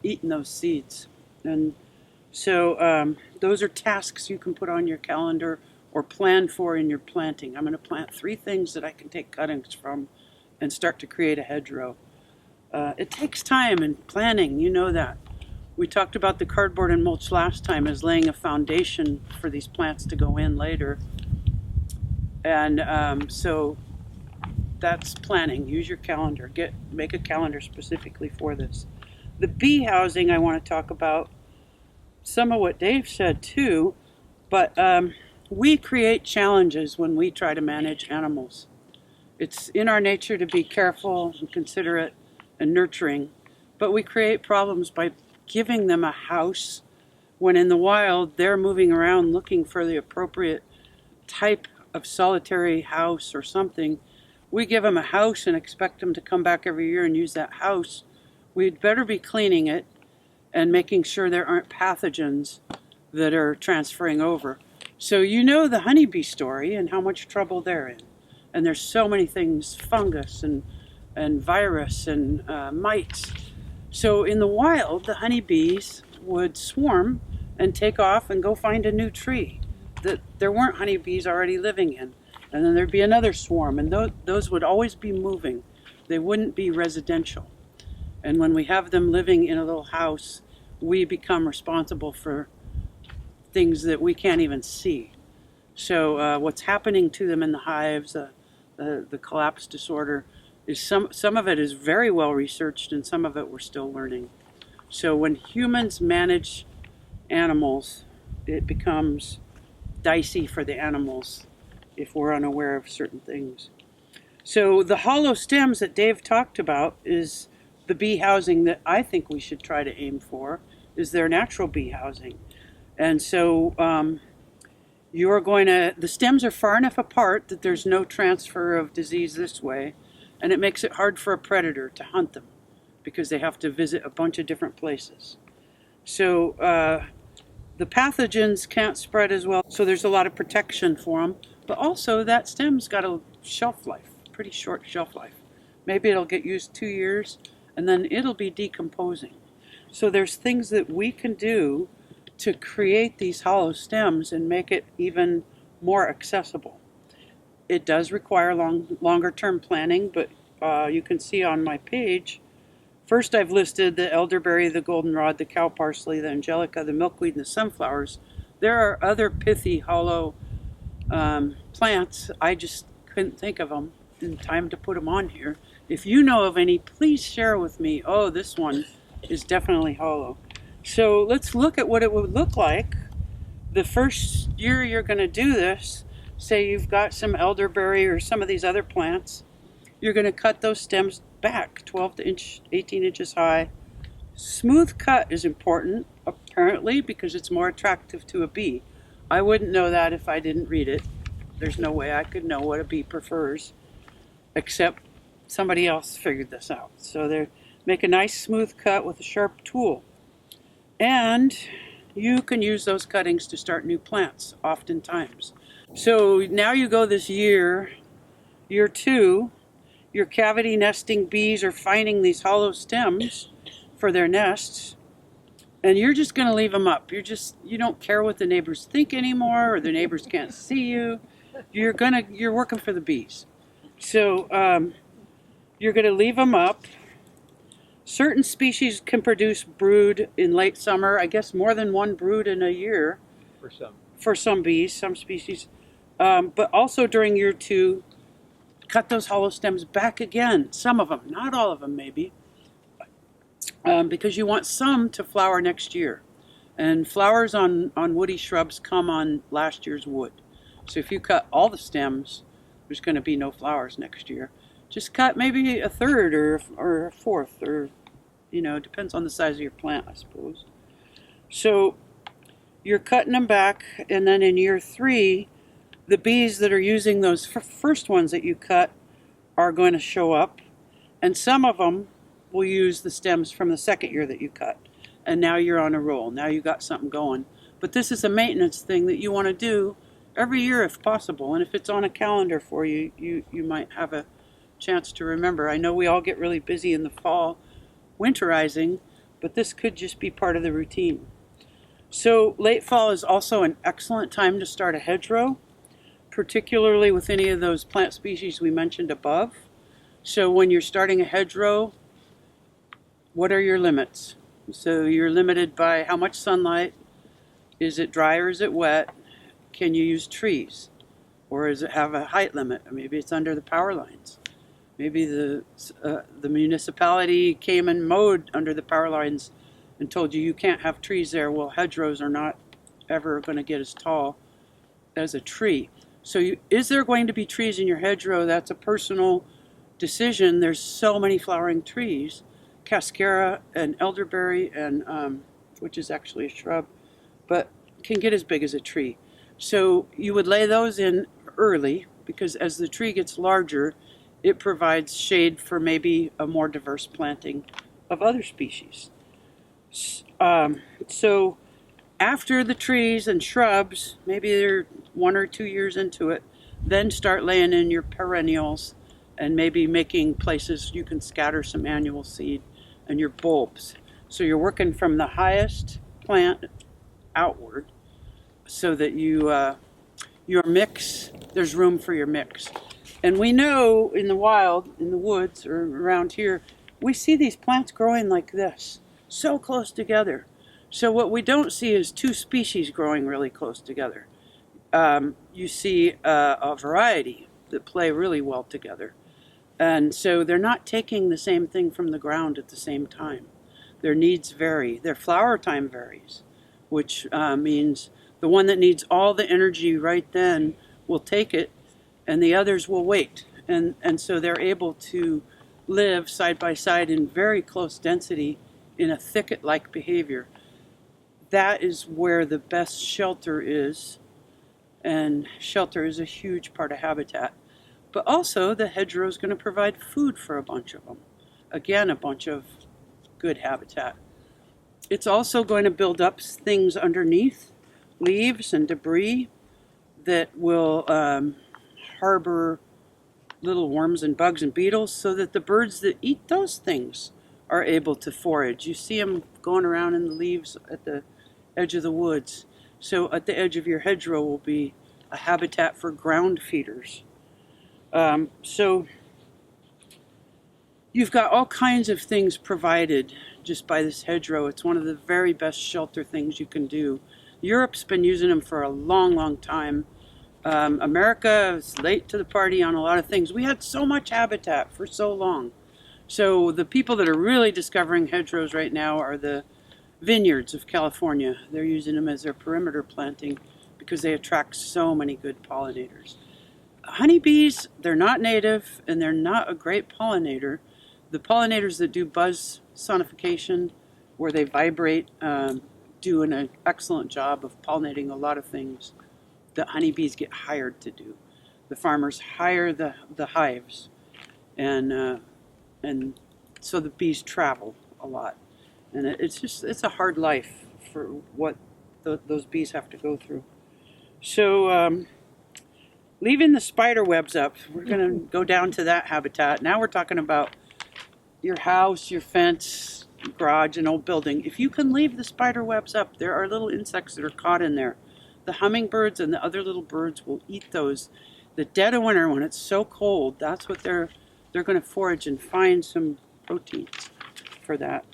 eating those seeds. And so those are tasks you can put on your calendar or plan for in your planting. I'm going to plant 3 things that I can take cuttings from and start to create a hedgerow. It takes time and planning, you know that. We talked about the cardboard and mulch last time as laying a foundation for these plants to go in later. And so that's planning. Use your calendar. Make a calendar specifically for this. The bee housing I want to talk about, some of what Dave said too, but we create challenges when we try to manage animals. It's in our nature to be careful and considerate and nurturing, but we create problems by giving them a house when in the wild they're moving around looking for the appropriate type of solitary house or something. We give them a house and expect them to come back every year and use that house. We'd better be cleaning it and making sure there aren't pathogens that are transferring over. So you know the honeybee story and how much trouble they're in. And there's so many things, fungus and virus and mites. So in the wild, the honeybees would swarm and take off and go find a new tree that there weren't honeybees already living in. And then there'd be another swarm, and those would always be moving. They wouldn't be residential. And when we have them living in a little house, we become responsible for things that we can't even see. So what's happening to them in the hives, the collapse disorder, is some of it is very well researched, and some of it we're still learning. So when humans manage animals, it becomes dicey for the animals if we're unaware of certain things. So the hollow stems that Dave talked about is the bee housing that I think we should try to aim for, is their natural bee housing. And so the stems are far enough apart that there's no transfer of disease this way, and it makes it hard for a predator to hunt them because they have to visit a bunch of different places. So the pathogens can't spread as well, so there's a lot of protection for them. But also that stem's got a shelf life, pretty short shelf life. Maybe it'll get used 2 years, and then it'll be decomposing. So there's things that we can do to create these hollow stems and make it even more accessible. It does require longer term planning, but you can see on my page, first I've listed the elderberry, the goldenrod, the cow parsley, the angelica, the milkweed, and the sunflowers. There are other pithy hollow plants. I just couldn't think of them in time to put them on here. If you know of any, please share with me. Oh, this one is definitely hollow. So let's look at what it would look like the first year you're going to do this. Say you've got some elderberry or some of these other plants. You're going to cut those stems back 12 to 18 inches high. Smooth cut is important, apparently, because it's more attractive to a bee. I wouldn't know that if I didn't read it. There's no way I could know what a bee prefers, except somebody else figured this out. So they make a nice smooth cut with a sharp tool. And you can use those cuttings to start new plants, oftentimes. So now you go this year 2, your cavity nesting bees are finding these hollow stems for their nests, and you're just going to leave them up. You don't care what the neighbors think anymore, or the neighbors can't see you. You're working for the bees. So you're going to leave them up. Certain species can produce brood in late summer. I guess more than one brood in a year. For some bees, some species. But also during year 2, cut those hollow stems back again. Some of them, not all of them maybe. Because you want some to flower next year. And flowers on woody shrubs come on last year's wood. So if you cut all the stems, there's going to be no flowers next year. Just cut maybe a third or a fourth, or, it depends on the size of your plant, I suppose. So you're cutting them back, and then in year 3, the bees that are using those first ones that you cut are going to show up, and some of them will use the stems from the second year that you cut. And now you're on a roll. Now you got something going. But this is a maintenance thing that you want to do every year if possible. And if it's on a calendar for you, you might have a chance to remember. I know we all get really busy in the fall winterizing, but this could just be part of the routine. So late fall is also an excellent time to start a hedgerow, particularly with any of those plant species we mentioned above. So when you're starting a hedgerow, what are your limits? So you're limited by how much sunlight. Is it dry or is it wet? Can you use trees? Or does it have a height limit? Or maybe it's under the power lines. Maybe the municipality came and mowed under the power lines and told you can't have trees there. Well, hedgerows are not ever going to get as tall as a tree. So is there going to be trees in your hedgerow? That's a personal decision. There's so many flowering trees. Cascara and elderberry, and which is actually a shrub, but can get as big as a tree. So you would lay those in early, because as the tree gets larger, it provides shade for maybe a more diverse planting of other species. So after the trees and shrubs, maybe they're 1 or 2 years into it, then start laying in your perennials and maybe making places you can scatter some annual seed and your bulbs. So you're working from the highest plant outward so that your mix, there's room for your mix. And we know in the wild, in the woods or around here, we see these plants growing like this, so close together. So what we don't see is 2 species growing really close together. You see a variety that play really well together. And so they're not taking the same thing from the ground at the same time. Their needs vary. Their flower time varies, which means the one that needs all the energy right then will take it, and the others will wait. And so they're able to live side by side in very close density in a thicket-like behavior. That is where the best shelter is, and shelter is a huge part of habitat. But also, the hedgerow is going to provide food for a bunch of them. Again, a bunch of good habitat. It's also going to build up things underneath, leaves and debris that will harbor little worms and bugs and beetles, so that the birds that eat those things are able to forage. You see them going around in the leaves at the edge of the woods. So at the edge of your hedgerow will be a habitat for ground feeders. So you've got all kinds of things provided just by this hedgerow. It's one of the very best shelter things you can do. Europe's been using them for a long, long time. America is late to the party on a lot of things. We had so much habitat for so long. So the people that are really discovering hedgerows right now are the vineyards of California. They're using them as their perimeter planting because they attract so many good pollinators. Honeybees, they're not native and they're not a great pollinator. The pollinators that do buzz sonification, where they vibrate, do an excellent job of pollinating a lot of things that honeybees get hired to do. The farmers hire the hives, and so the bees travel a lot, and it's a hard life for what those bees have to go through. So leaving the spider webs up, we're going to go down to that habitat. Now we're talking about your house, your fence, garage, and old building. If you can leave the spider webs up, there are little insects that are caught in there. The hummingbirds and the other little birds will eat those. The dead of winter, when it's so cold, that's what they're going to forage and find some proteins for that.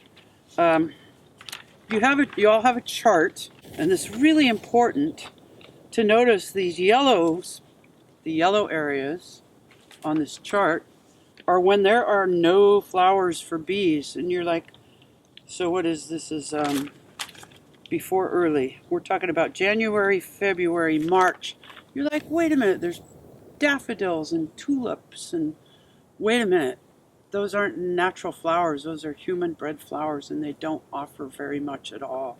You all have a chart, and it's really important to notice these yellows. The yellow areas on this chart are when there are no flowers for bees, and you're like, so what is this? Is before early. We're talking about January, February, March. You're like, wait a minute, there's daffodils and tulips, and wait a minute, those aren't natural flowers, those are human-bred flowers, and they don't offer very much at all.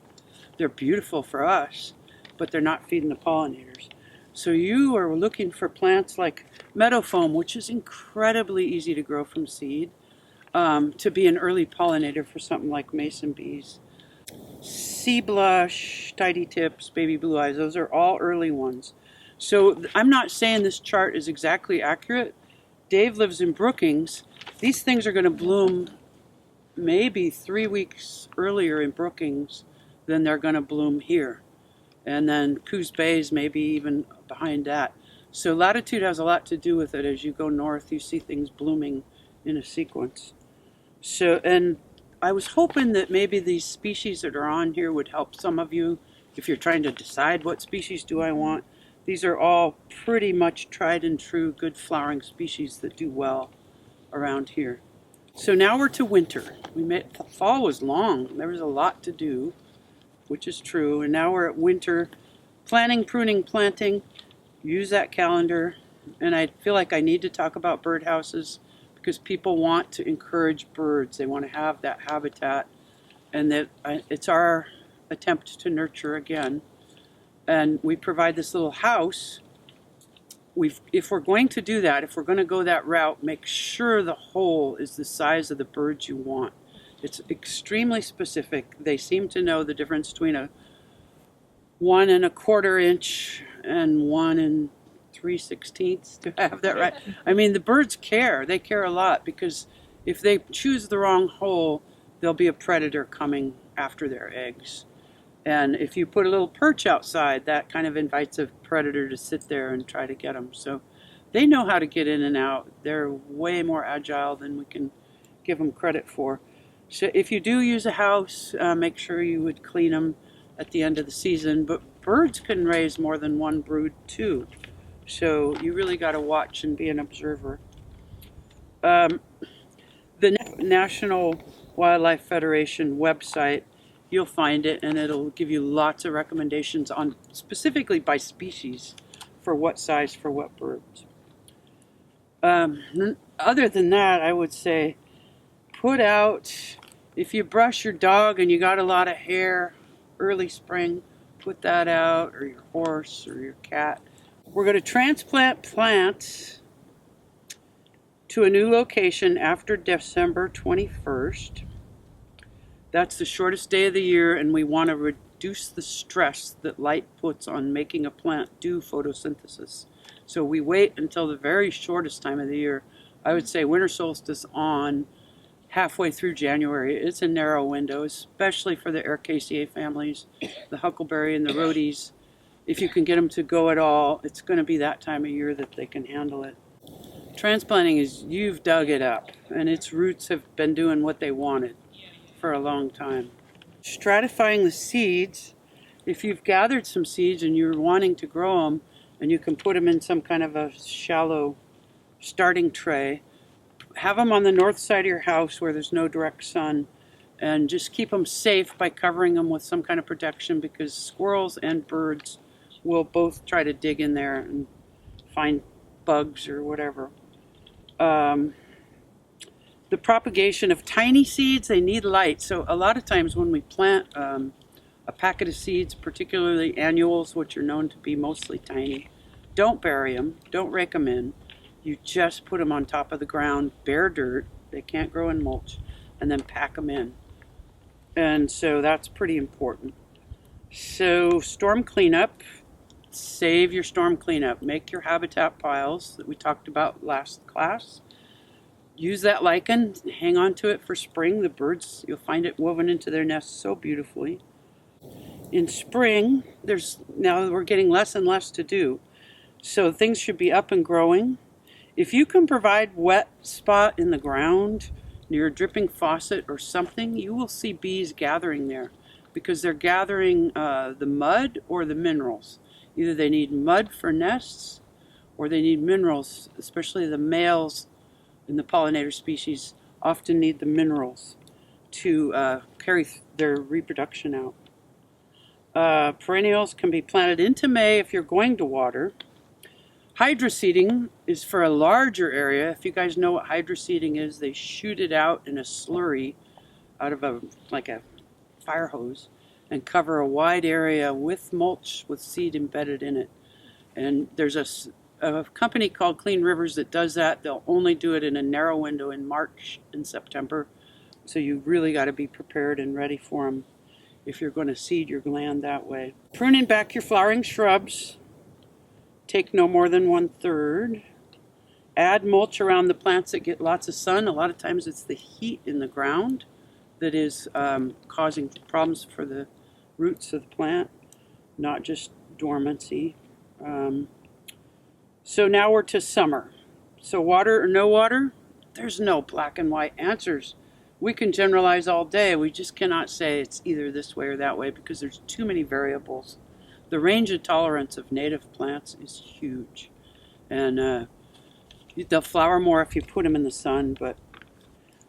They're beautiful for us, but they're not feeding the pollinators. So you are looking for plants like meadow foam, which is incredibly easy to grow from seed, to be an early pollinator for something like mason bees. Sea blush, tidy tips, baby blue eyes, those are all early ones. So I'm not saying this chart is exactly accurate. Dave lives in Brookings. These things are going to bloom maybe 3 weeks earlier in Brookings than they're going to bloom here. And then Coos Bay is maybe even behind that. So latitude has a lot to do with it. As you go north, you see things blooming in a sequence. So, and I was hoping that maybe these species that are on here would help some of you if you're trying to decide what species do I want. These are all pretty much tried and true good flowering species that do well around here. So now we're to winter. Fall was long. There was a lot to do, which is true. And now we're at winter. Planting, pruning, planting. Use that calendar. And I feel like I need to talk about birdhouses because people want to encourage birds. They want to have that habitat. And that it's our attempt to nurture again. And we provide this little house. If we're going to do that, if we're going to go that route, make sure the hole is the size of the birds you want. It's extremely specific. They seem to know the difference between a 1 1/4 inch and 1 3/16 to have that right. I mean, the birds care. They care a lot because if they choose the wrong hole, there'll be a predator coming after their eggs. And if you put a little perch outside, that kind of invites a predator to sit there and try to get them. So they know how to get in and out. They're way more agile than we can give them credit for. So if you do use a house, make sure you would clean them at the end of the season. But birds can raise more than one brood too. So you really got to watch and be an observer. The National Wildlife Federation website, you'll find it, and it'll give you lots of recommendations on specifically by species for what size for what birds. Other than that, I would say put out, if you brush your dog and you got a lot of hair early spring, put that out, or your horse or your cat. We're going to transplant plants to a new location after December 21st. That's the shortest day of the year, and we want to reduce the stress that light puts on making a plant do photosynthesis. So we wait until the very shortest time of the year. I would say winter solstice on halfway through January. It's a narrow window, especially for the Ercaceae families, the huckleberry and the rhodies. If you can get them to go at all, it's going to be that time of year that they can handle it. Transplanting is you've dug it up, and its roots have been doing what they wanted for a long time. Stratifying the seeds, if you've gathered some seeds and you're wanting to grow them, and you can put them in some kind of a shallow starting tray, have them on the north side of your house where there's no direct sun, and just keep them safe by covering them with some kind of protection, because squirrels and birds will both try to dig in there and find bugs or whatever. The propagation of tiny seeds, they need light. So a lot of times when we plant a packet of seeds, particularly annuals, which are known to be mostly tiny, don't bury them, don't rake them in. You just put them on top of the ground, bare dirt, they can't grow in mulch, and then pack them in. And so that's pretty important. So storm cleanup, save your storm cleanup. Make your habitat piles that we talked about last class. Use that lichen, hang on to it for spring. The birds, you'll find it woven into their nests so beautifully. In spring, now we're getting less and less to do. So things should be up and growing. If you can provide wet spot in the ground near a dripping faucet or something, you will see bees gathering there, because they're gathering the mud or the minerals. Either they need mud for nests or they need minerals, especially the males in the pollinator species often need the minerals to carry their reproduction out. Perennials can be planted into May if you're going to water. Hydroseeding is for a larger area. If you guys know what hydroseeding is, they shoot it out in a slurry out of a fire hose and cover a wide area with mulch with seed embedded in it. And there's a company called Clean Rivers that does that. They'll only do it in a narrow window in March and September. So you really got to be prepared and ready for them if you're going to seed your land that way. Pruning back your flowering shrubs. Take no more than 1/3. Add mulch around the plants that get lots of sun. A lot of times it's the heat in the ground that is causing problems for the roots of the plant, not just dormancy. So now we're to summer. So water or no water, there's no black and white answers. We can generalize all day. We just cannot say it's either this way or that way, because there's too many variables. The range of tolerance of native plants is huge. And they'll flower more if you put them in the sun, but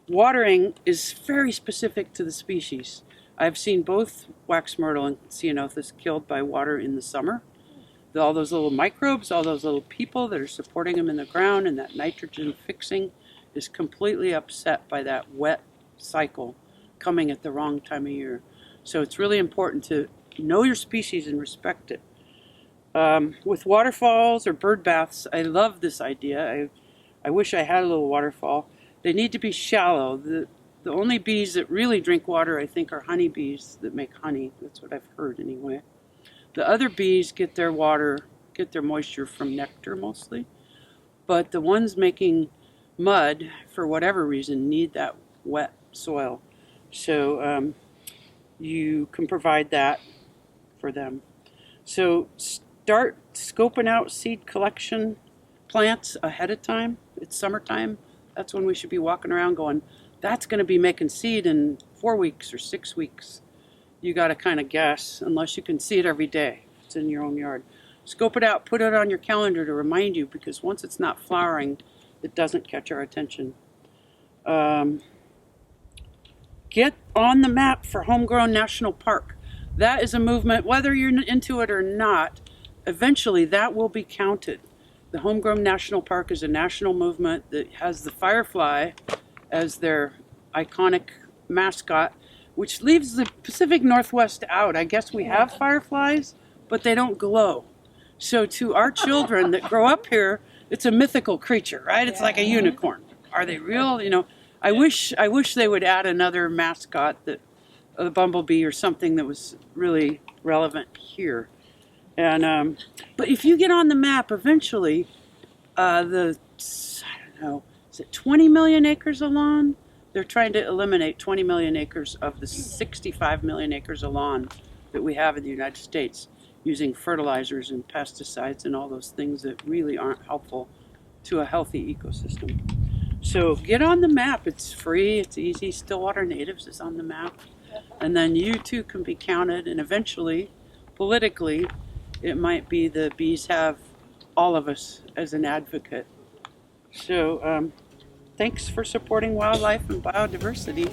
watering is very specific to the species. I've seen both wax myrtle and ceanothus killed by water in the summer. All those little microbes, all those little people that are supporting them in the ground, and that nitrogen fixing is completely upset by that wet cycle coming at the wrong time of year. So it's really important to know your species and respect it. With waterfalls or bird baths, I love this idea. I wish I had a little waterfall. They need to be shallow. The only bees that really drink water, I think, are honeybees that make honey. That's what I've heard anyway. The other bees get their moisture from nectar mostly. But the ones making mud, for whatever reason, need that wet soil. So you can provide that for them. So start scoping out seed collection plants ahead of time. It's summertime. That's when we should be walking around going, that's going to be making seed in 4 weeks or 6 weeks. You got to kind of guess, unless you can see it every day. It's in your own yard. Scope it out, put it on your calendar to remind you, because once it's not flowering, it doesn't catch our attention. Get on the map for Homegrown National Park. That is a movement, whether you're into it or not, eventually that will be counted. The Homegrown National Park is a national movement that has the firefly as their iconic mascot, which leaves the Pacific Northwest out. I guess we have fireflies, but they don't glow. So to our children that grow up here, it's a mythical creature, right? It's like a unicorn. Are they real? You know, I wish they would add another mascot, that the bumblebee or something that was really relevant here. And but if you get on the map, eventually, I don't know, is it 20 million acres of lawn? They're trying to eliminate 20 million acres of the 65 million acres of lawn that we have in the United States, using fertilizers and pesticides and all those things that really aren't helpful to a healthy ecosystem. So get on the map. It's free. It's easy. Stillwater Natives is on the map. And then you too can be counted. And eventually, politically, it might be the bees have all of us as an advocate. So thanks for supporting wildlife and biodiversity.